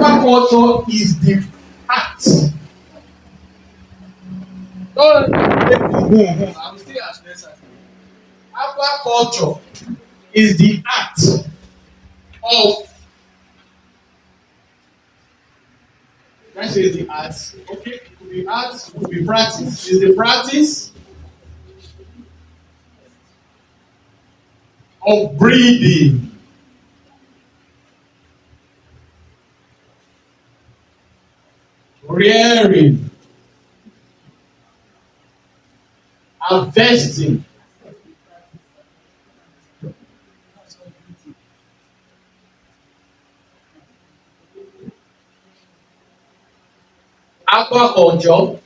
Aquaculture is the act. I'm still as necessary. Aquaculture is the act of. Let's say the art. Okay, it could be art, it could be practice. Is the practice of breeding, rearing, harvesting, aquaculture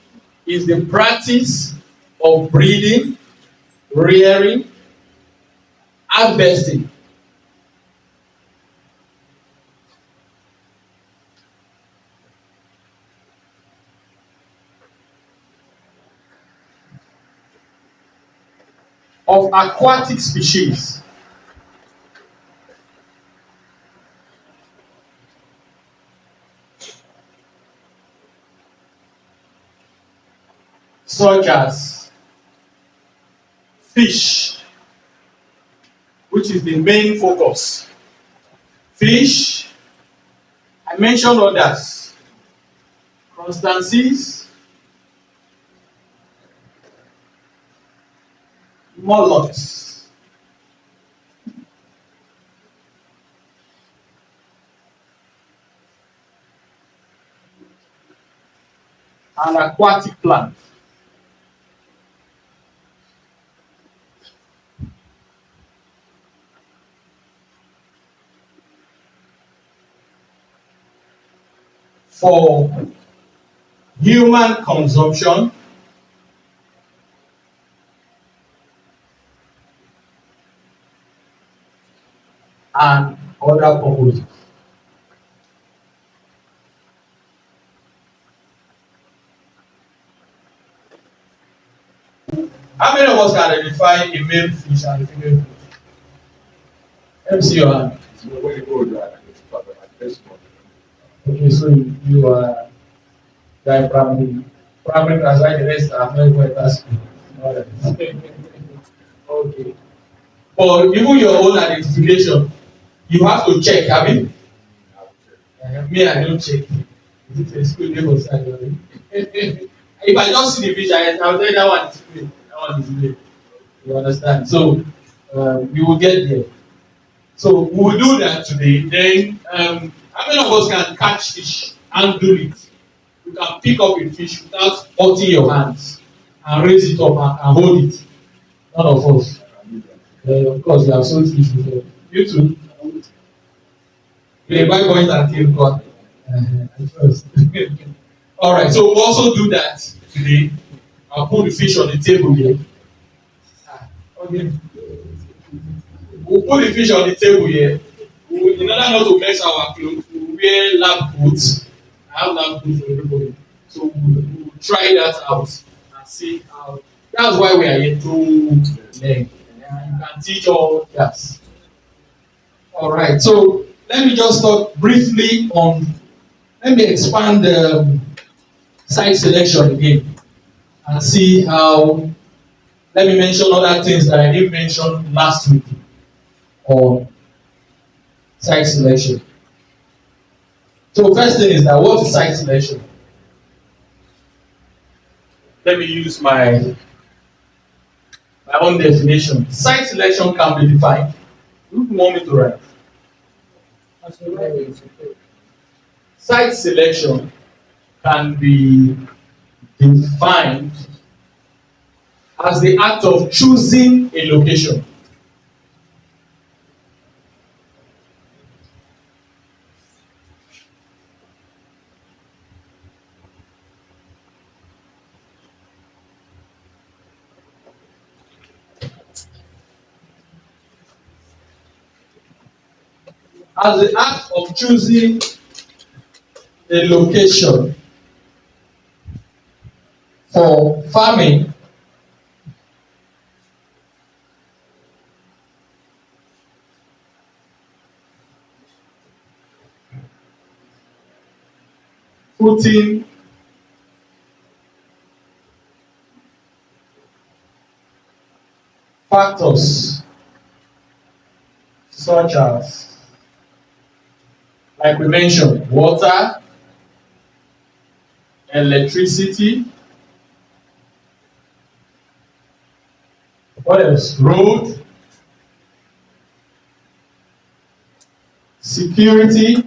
is the practice of breeding, rearing, harvesting of aquatic species such as fish, which is the main focus. Fish, I mentioned others, crustaceans, mollusks, and aquatic plants. For human consumption and other purposes. How many of us can identify a male fish and a female fish? Let me see your hand. Okay, so you are primary class, like the rest are very well at school. Okay. But even your own identification, you have to check, have you? Me, I don't check. Is it a school name or something? If I just see the fish, I'll tell you that one is male. That one is male. You understand? So you will get there. So we will do that today. Then how many of us can catch fish and do it? You can pick up a fish without hurting your hands and raise it up and hold it. None of us. Of course, you have sold fish before. You too. You buy coins and kill God. First. All right. So we'll also do that today. I'll put the fish on the table here. Okay. We'll put the fish on the table here. In order not to mess our clothes, we'll wear lab coats. I have lab coats for everybody. So we'll try that out and see how. That's why we are here to learn. You can teach all that. All right. So let me just talk briefly on. Let me expand the site selection again and see how. Let me mention other things that I didn't mention last week on site selection. So first thing is that what is site selection? Let me use my own definition. Site selection can be defined. Who want me to write? Site selection can be defined as the act of choosing a location. As the act of choosing a location for farming putting factors such as, like we mentioned, water, electricity, what else? Road, security,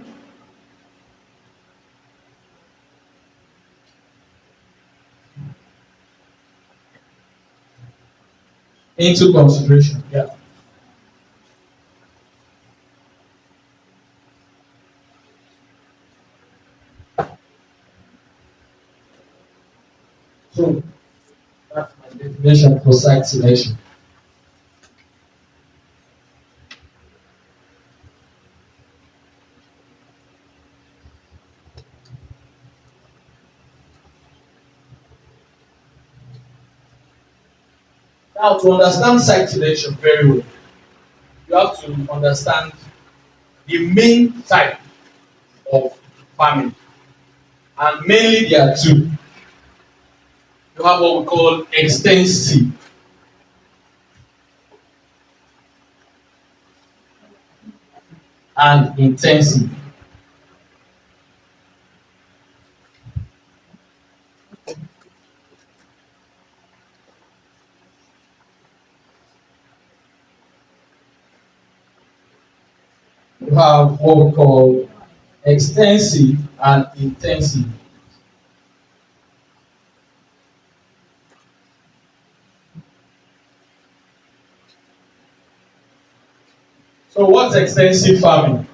into consideration. Yeah. So that's my definition for site selection. Now, to understand site selection very well, you have to understand the main type of farming, and mainly there are two. You have what we call extensive and intensive. You have what we call extensive and intensive. So what's extensive farming?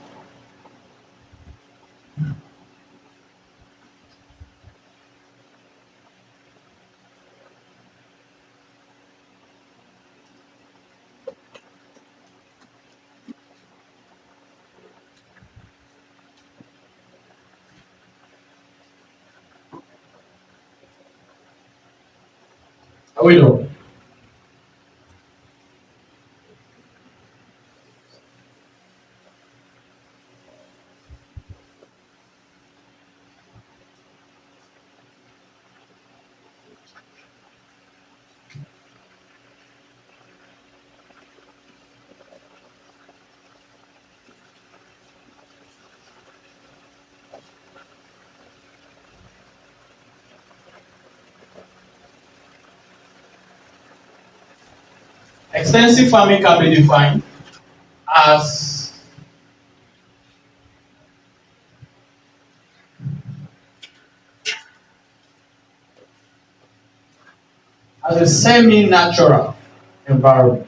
Are we know? Extensive farming can be defined as a semi-natural environment.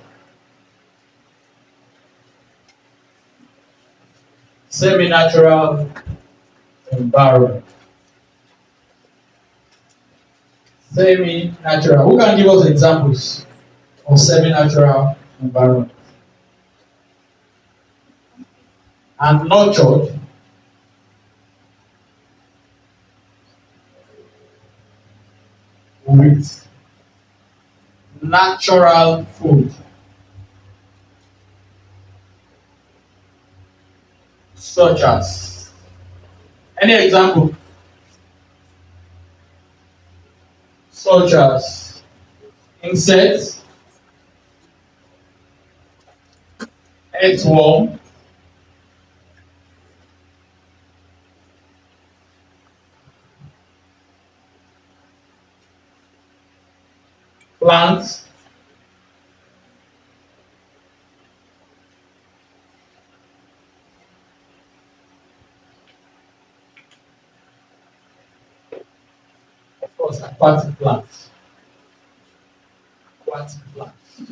Semi-natural environment. Semi-natural. Who can give us examples of semi-natural environment? And nurtured with natural food, such as, any example? Such as insects, earthworm, plants, of course, aquatic plants. Aquatic plants.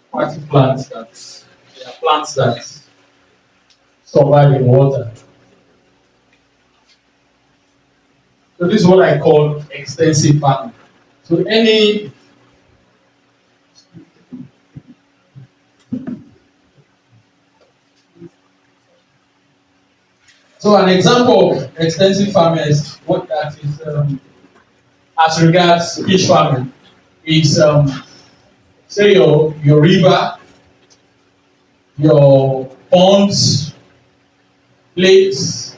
Aquatic plants that they are plants that survive in water. So this is what I call extensive farming. So any so an example of extensive farming is what that is as regards fish farming is say your river, your ponds, lakes,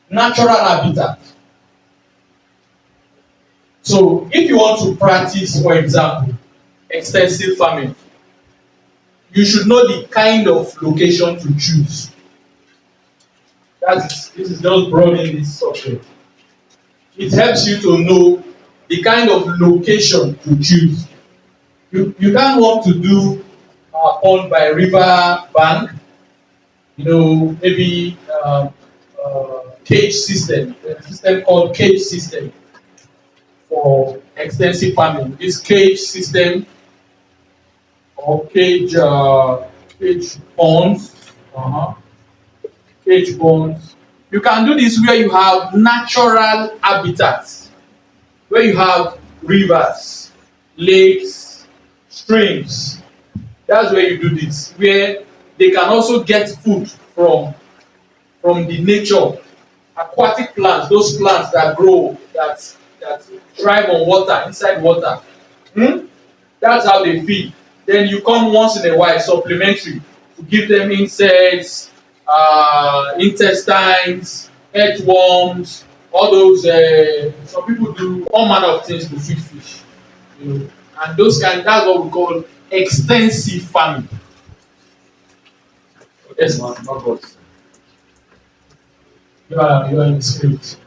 natural habitat. So if you want to practice, for example, extensive farming, you should know the kind of location to choose. This is just broadening this subject. It helps you to know the kind of location to choose. You can't want to do pond by river bank, maybe cage system, a system called cage system for extensive farming. This cage system or cage ponds, cage ponds. You can do this where you have natural habitats, where you have rivers, lakes, streams. That's where you do this, where they can also get food from the nature. Aquatic plants, those plants that grow, that thrive on water, inside water. That's how they feed. Then you come once in a while, supplementary, to give them insects, intestines, earthworms, all those. Some people do all manner of things to feed fish, and that's what we call extensive farming. Yes, man, my boss. You are in the script.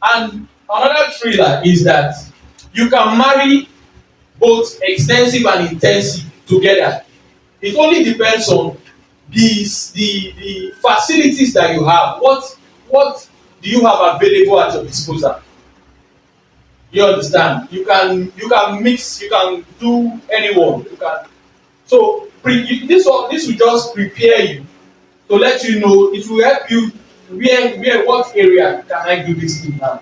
And another thriller is that you can marry both extensive and intensive together. It only depends on the facilities that you have. What do you have available at your disposal? You understand? You can mix. You can do anyone. You can. So this will just prepare you to let you know. It will help you where what area can I do this thing now.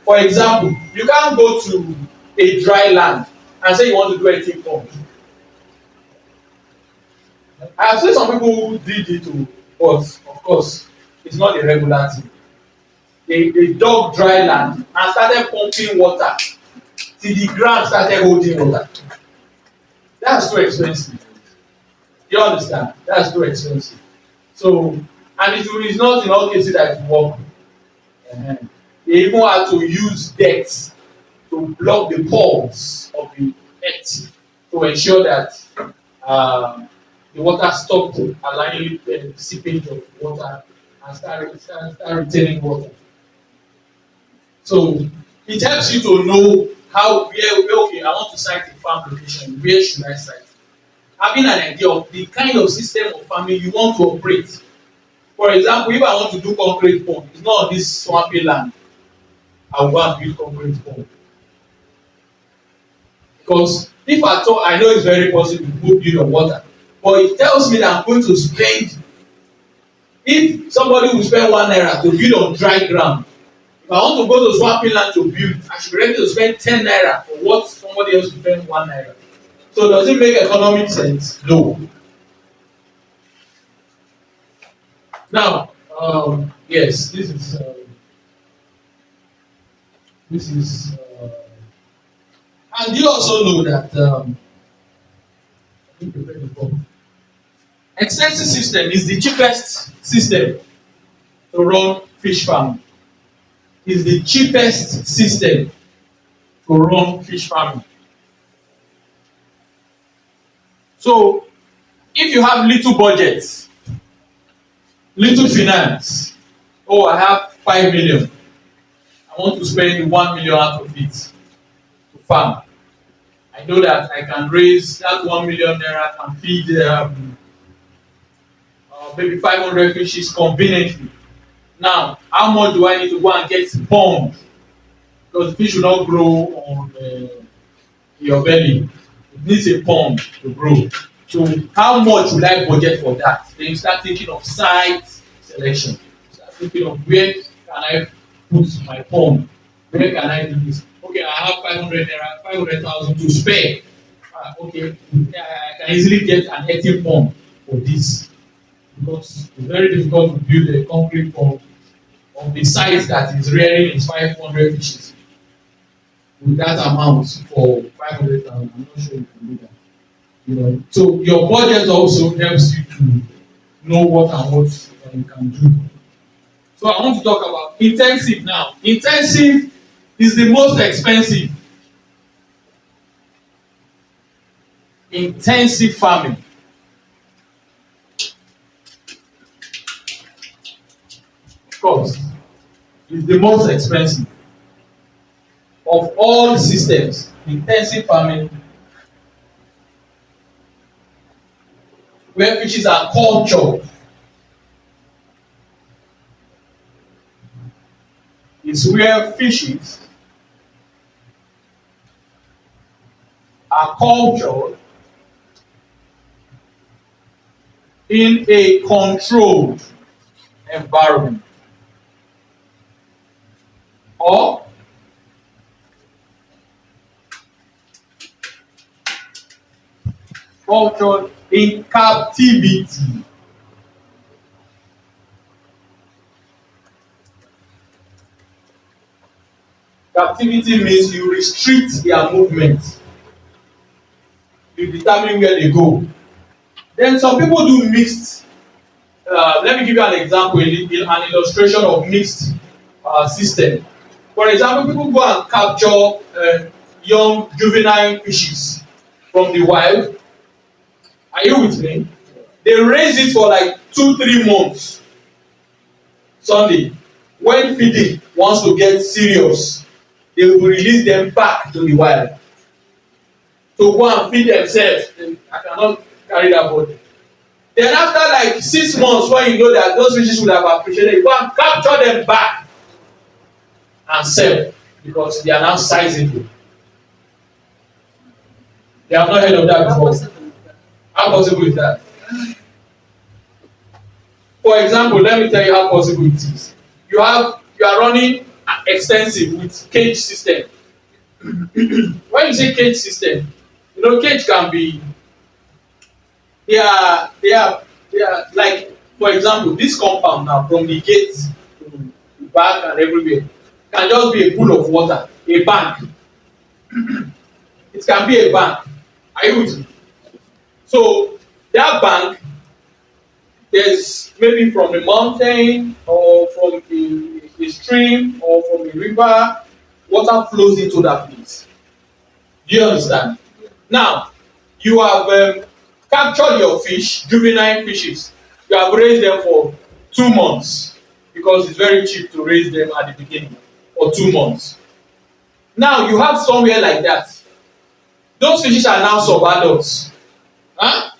For example, you can't go to a dry land and say you want to do a thing pump. I have seen some people who did it too, but of course it's not a regular thing. They dug dry land and started pumping water till the ground started holding water. That's too expensive. You understand? That's too expensive. So, and it is not in all cases that it work. They even had to use debts to block the pores of the earth to ensure that the water stopped allowing the seepage of water and start retaining water. So it helps you to know okay, I want to site a farm location. Where should I site? Having an idea of the kind of system of farming you want to operate. For example, if I want to do concrete pond, it's not on this swampy land. I will go and build concrete pond. Because if at all, I know it's very possible to put build on water, but it tells me that I'm going to spend. If somebody will spend ₦1 to build on dry ground, if I want to go to swampy land to build, I should be ready to spend ₦10 for what somebody else will spend ₦1. So does it make economic sense? No. Now, yes, this is, and you also know that extensive system is the cheapest system to run fish farming. Is the cheapest system to run fish farming. So, if you have little budget, little finance, I have 5 million. I want to spend 1 million out of it to farm. I know that I can raise that 1 million naira and feed maybe 500 fishes conveniently. Now, how much do I need to go and get pond? Because the fish will not grow on your belly. It needs a pond to grow. So how much will I budget for that? Then you start thinking of site selection. You start thinking of where can I put my pond? Where can I do this? Okay, I have 500,000 to spare. Okay, I can easily get an earthen pond for this. Because it's very difficult to build a concrete pond of the size that is rearing its 500 fishes. with that amount for 500,000. I'm not sure you can do that. So your budget also helps you to know what and what you can do. So I want to talk about intensive now. Intensive is the most expensive. Intensive farming. Of course, is the most expensive of all systems. Intensive farming, where fishes are cultured, is where fishes are cultured in a controlled environment, or cultured in captivity. Captivity means you restrict their movement. You determine where they go. Then some people do mixed. Let me give you an example, an illustration of mixed system. For example, people go and capture young juvenile fishes from the wild. Are you with me? They raise it for like 2-3 months. Sunday, when feeding wants to get serious, they will release them back to the wild to go and feed themselves. I cannot carry that body. Then after like 6 months, when you know that those fishes would have appreciated, you go and capture them back and sell because they are now sizable. They have not heard of that before. How possible is that? For example, let me tell you how possible it is. You are running extensive with cage system. When you say cage system, cage can be they are like, for example, this compound now from the gate to the back and everywhere can just be a pool of water, a bank. It can be a bank. Are you with me? So that bank, there's maybe from the mountain or from the stream or from the river, water flows into that place. Do you understand? Now, you have captured your fish, juvenile fishes. You have raised them for 2 months because it's very cheap to raise them at the beginning for 2 months. Now, you have somewhere like that. Those fishes are now subadults. Huh?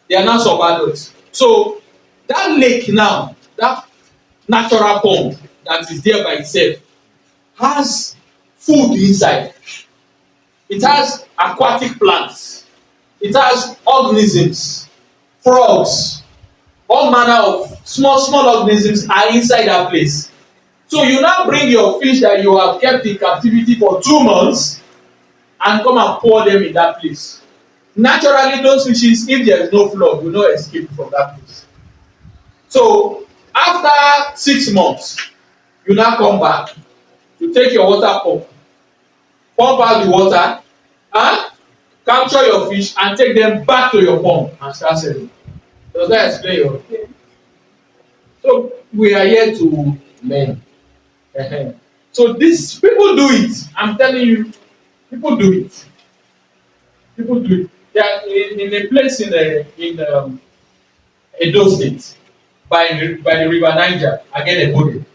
They are now subadults. So, that lake now, that natural pond that is there by itself, has food inside. It has aquatic plants. It has organisms, frogs, all manner of small organisms are inside that place. So you now bring your fish that you have kept in captivity for 2 months and come and pour them in that place. Naturally, those fishes, if there is no flood, will not escape from that place. So after 6 months, you now come back, you take your water pump out the water, and capture your fish and take them back to your pond and start selling. Does that explain your? So we are here to learn. So these people do it. I'm telling you, people do it. People do it. They are in a place in Edo State by the river Niger, again Ebode.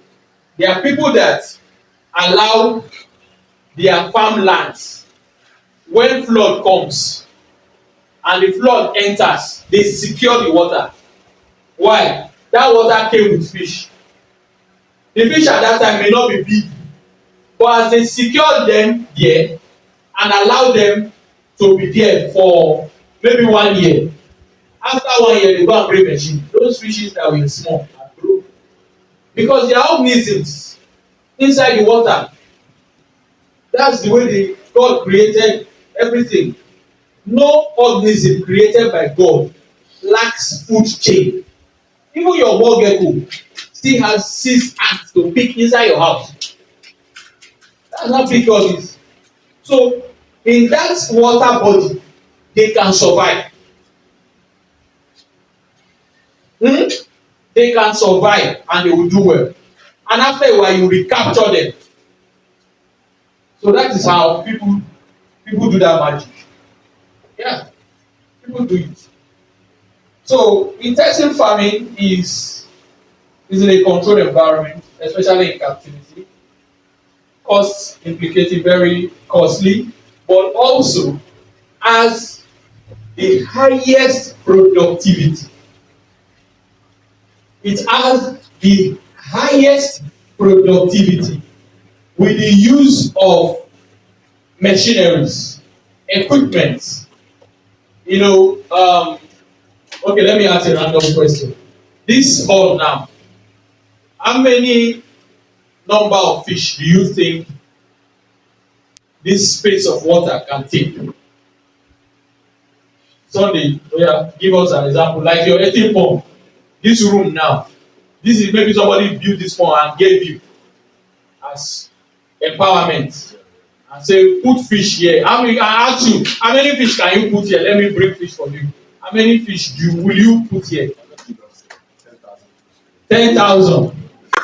There are people that allow their farmlands, when flood comes and the flood enters, they secure the water. Why? That water came with fish. The fish at that time may not be big, but as they secure them there and allow them to be there for maybe 1 year, after 1 year they go and bring machine. Those fishes that were small and grow because they are organisms inside the water. That's the way God created everything. No organism created by God lacks food chain. Even your wall gecko still has 6 ants to pick inside your house. That's how big God is. So in that water body, they can survive. They can survive and they will do well. And after a while, you recapture them. So that is how people do that magic. Yeah, people do it. So intensive farming is in a controlled environment, especially in captivity. Costs implicated, very costly, but also has the highest productivity. It has the highest productivity with the use of machineries, equipment. Okay, let me ask a random question. This hall now, how many number of fish do you think this space of water can take? Sunday, yeah, give us an example. Like your 18 pump, this room now, this is maybe somebody built this pump and gave you as empowerment and say put fish here. I ask you, how many fish can you put here? Let me bring fish for you. How many fish will you put here? 10,000.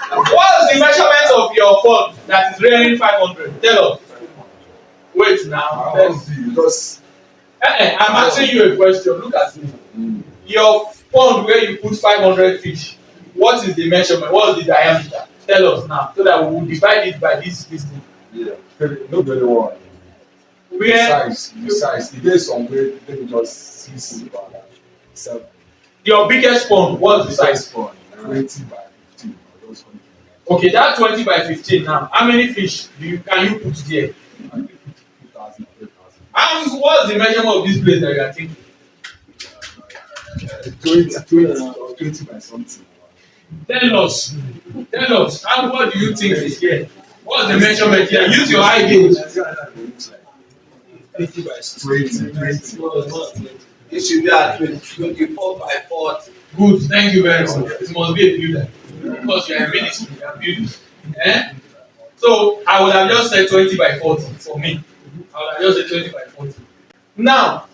What is the measurement of your pond that is rearing 500? Tell us. Wait now. I'm asking you a question. Look at me. Your pond where you put 500 fish, what is the measurement? What is the diameter? Tell us now, so that we will divide it by this thing. Yeah, no very well. Where? The size. It is somewhere. Let me just 6 by 7. Your biggest pond, what's the size? Pond 20 by 15. Okay, that 20 by 15 now. How many fish can you put there? I think 2,000, 3,000. And what's the measurement of this place that you are thinking? 20 by something. Tell us. And what do you think is here? What's the measurement here? Use your eye gauge. 20 by 20. It should be at 24 by 40. Good, thank you very much. It must be a builder. Because you are a ministry, you are building. So I would have just said 20 by 40 for me. I would have just said 20 by 40. Now,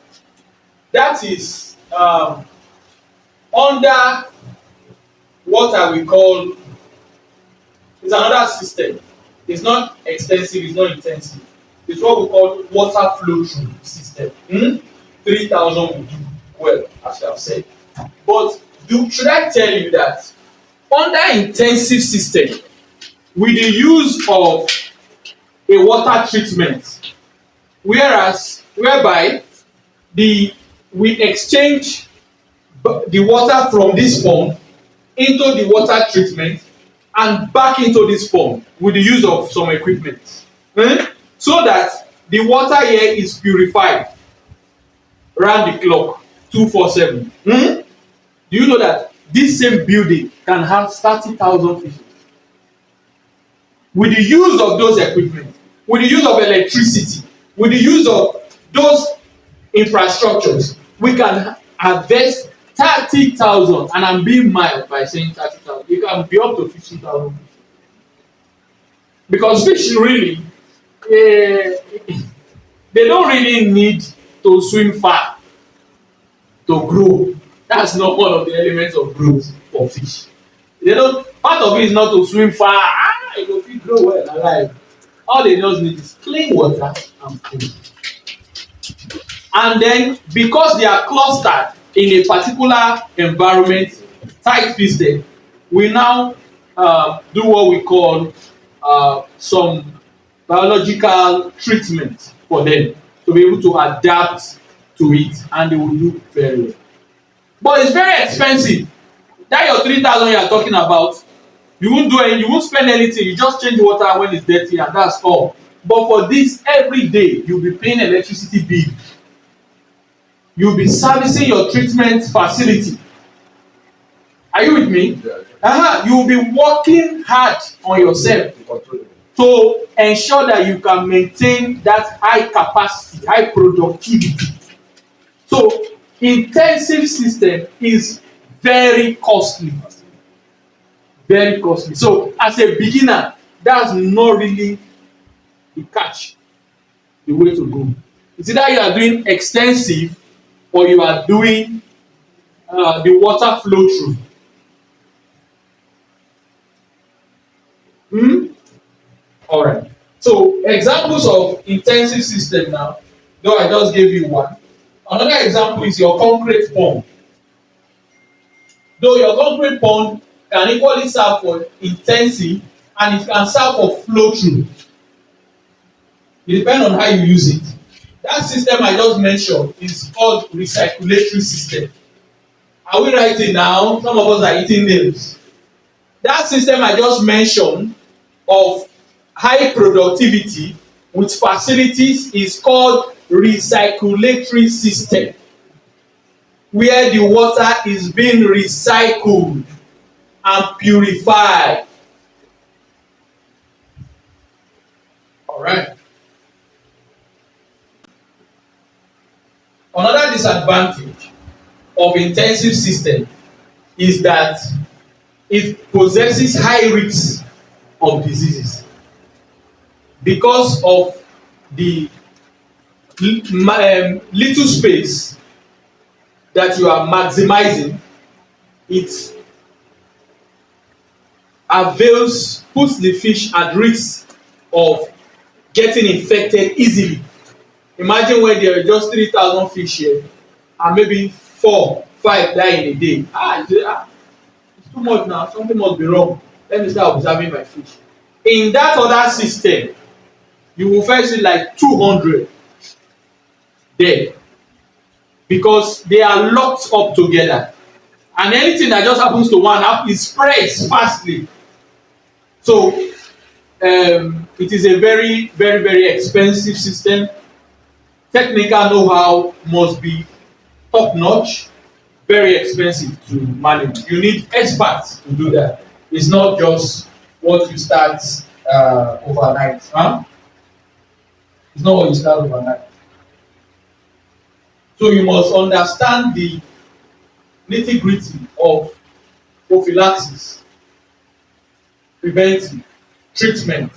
that is under what we call, it's another system. It's not extensive, it's not intensive. It's what we call water flow through system. 3,000 will do well, as I have said. But should I tell you that under intensive system, with the use of a water treatment, whereby we exchange the water from this pump into the water treatment and back into this pump with the use of some equipment, so that the water here is purified round the clock 247. Do you know that this same building can have 30,000 fishes? With the use of those equipment, with the use of electricity, with the use of those infrastructures, we can harvest 30,000, and I'm being mild by saying 30,000. It can be up to 50,000 fish. Because fish really, they don't really need to swim far to grow. That's not one of the elements of growth for fish. Part of it is not to swim far. It will fit grow well alive. All they just need is clean water and food. And then, because they are clustered in a particular environment, tight fisted, we now do what we call some biological treatment for them to be able to adapt to it, and they will do very well. But it's very expensive. That your 3,000 you are talking about, you won't spend anything. You just change water when it's dirty, and that's all. But for this, every day you'll be paying electricity bill. You'll be servicing your treatment facility. Are you with me? You'll be working hard on yourself to ensure that you can maintain that high capacity, high productivity. So intensive system is very costly. Very costly. So as a beginner, that's not really the catch. the way to go. It's either you are doing extensive or you are doing the water flow through. Hmm? All right. So examples of intensive system now, though I just gave you one. Another example is your concrete pond. Though your concrete pond can equally serve for intensive and it can serve for flow through. It depends on how you use it. That system I just mentioned is called recirculatory system. Are we writing now? Some of us are eating nails. That system I just mentioned of high productivity with facilities is called recirculatory system, where the water is being recycled and purified. All right. Another disadvantage of intensive system is that it possesses high risks of diseases because of the little space that you are maximizing. It puts the fish at risk of getting infected easily. Imagine when there are just 3,000 fish here and maybe 4, 5 die in a day. It's too much now. Something must be wrong. Let me start observing my fish. In that other system, you will first see like 200 dead because they are locked up together. And anything that just happens to one it spreads fastly. So it is a very, very, very expensive system. Technical know-how must be top-notch, very expensive to manage. You need experts to do that. It's not just what you start overnight. Huh? It's not what you start overnight. So you must understand the nitty-gritty of prophylaxis, preventive, treatment,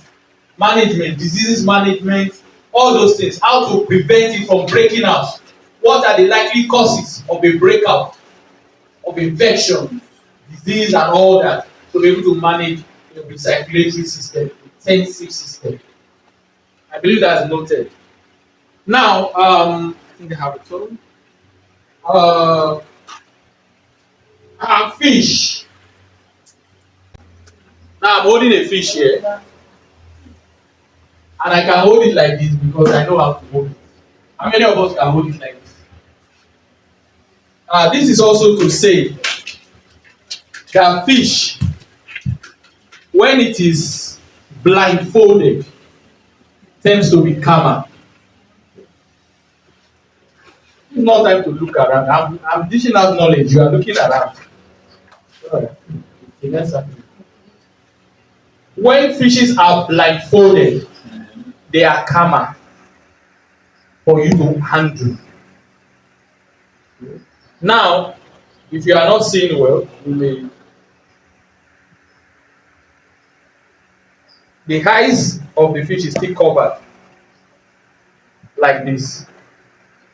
management, diseases management, all those things, how to prevent it from breaking out. What are the likely causes of a breakout, of infection, disease and all that, to be able to manage the recirculatory system, intensive system. I believe that's noted. Now, I think I have it all. Fish. Now I'm holding a fish here, and I can hold it like this because I know how to hold it. How many of us can hold it like this? This is also to say that fish, when it is blindfolded, tends to be calmer. It's not time to look around. I'm dishing out knowledge. You are looking around. When fishes are blindfolded, they are calmer for you to handle. Now, if you are not seeing well, the eyes of the fish is still covered like this.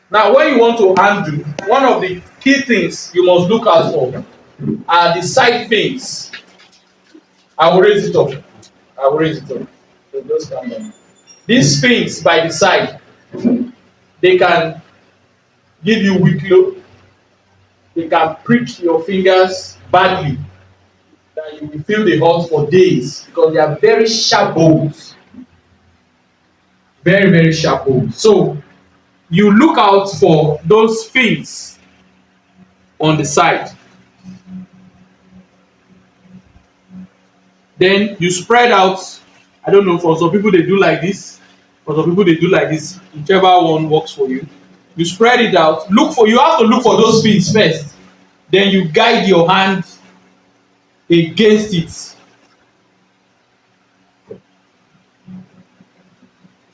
Now, when you want to handle, one of the key things you must look out for are the side fins. I will raise it up. So just calm down. These fins by the side, they can give you weak load. They can prick your fingers badly, that you will feel the hurt for days because they are very sharp bones. Very, very sharp bones. So you look out for those fins on the side. Then you spread out. I don't know, for some people they do like this, for some people they do like this, whichever one works for you. You spread it out. You have to look for those fins first. Then you guide your hand against it.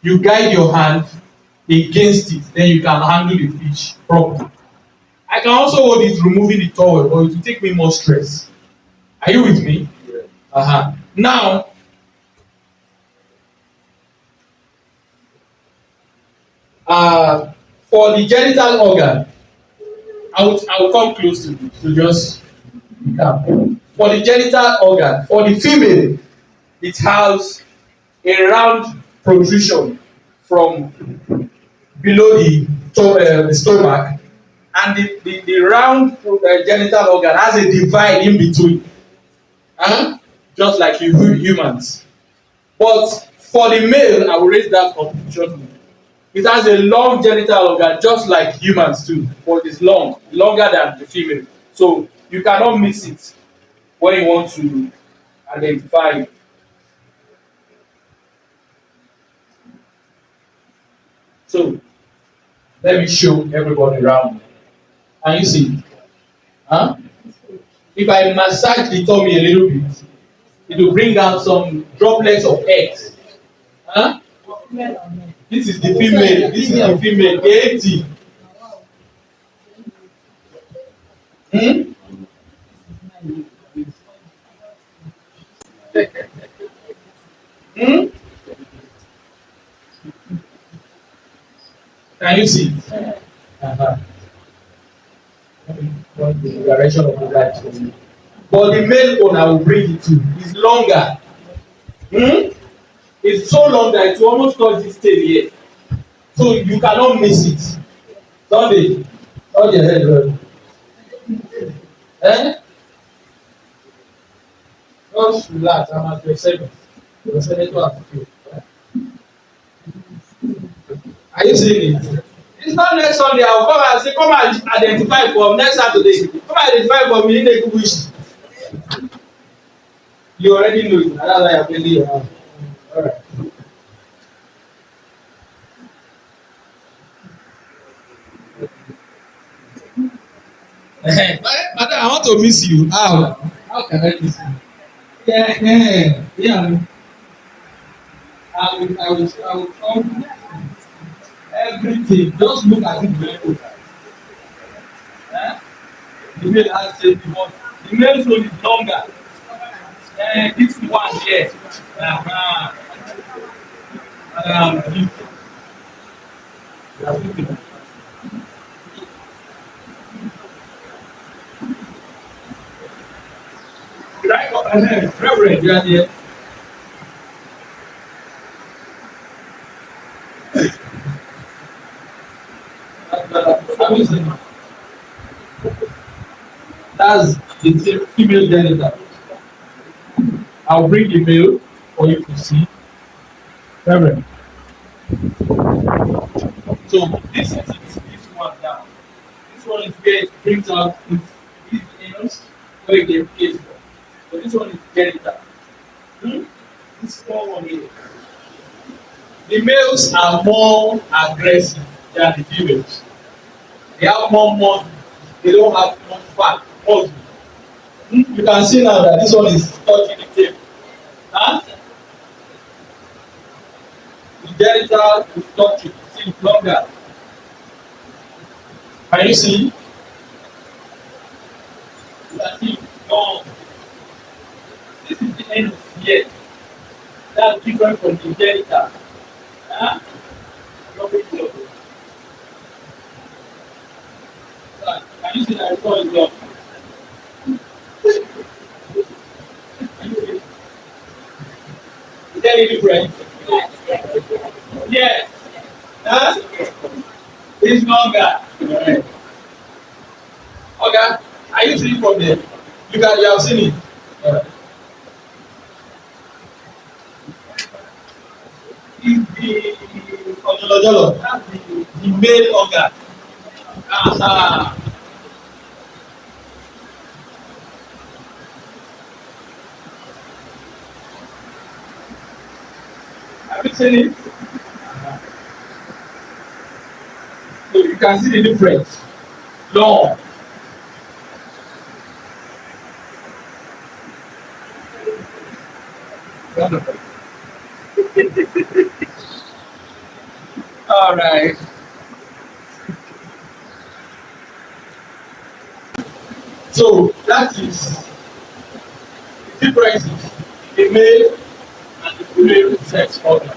You guide your hand against it, then you can handle the fish properly. I can also hold it removing the towel, but it will take me more stress. Are you with me? Yeah. Now, For the genital organ, I will come close to just recap. For the genital organ, for the female, it has a round protrusion from below the stomach, and the round genital organ has a divide in between, just like humans. But for the male, I will raise that up shortly. It has a long genital organ, just like humans too, but it's long, longer than the female. So you cannot miss it when you want to identify it. So let me show everybody around. Can you see? Huh? If I massage the tummy a little bit, it will bring out some droplets of eggs. Huh? This is the female. This is the female. 80. Hmm? Hmm? Can you see? Uh-huh. The direction of the light for me. But the male one I will bring it to is longer. Hmm? It's so long that it will almost touch this tail here. So you cannot miss it. Sunday, hold your head well. Eh? Just relax. I'm at your service. Your senator attitude. Are you seeing it? It's not next Sunday. I will come and say, come and identify for next Saturday. Come and identify for me in a wish. You already know it. That's why I'm telling you. All right. Madam, I want to miss you. How can I miss you? Yeah. I will come everything. Just look at it very well. The male has said the male zone is longer. This one here. Reverend, you are here. That's the female genital. I'll bring the male for you to see. Reverend. So this is it. This one down. This one is where it brings out these anus where they case for. So this one is genital. This small one here. The males are more aggressive than the females. They have more muscle. They don't have much fat. Muscle. You can see now that this one is touching the tail. The genital is touching. See it longer. Can you see? You can see it long. This is the end here. That's different from the genital. Can you see that it's all long? Is there any difference? Yes. It's longer. Right. Okay. Are you seeing from there? You have seen it. That's the male organ. Have you seen it? So you can see the difference. Long. Wonderful. All right. So that is the differences in the male and the female sex organ.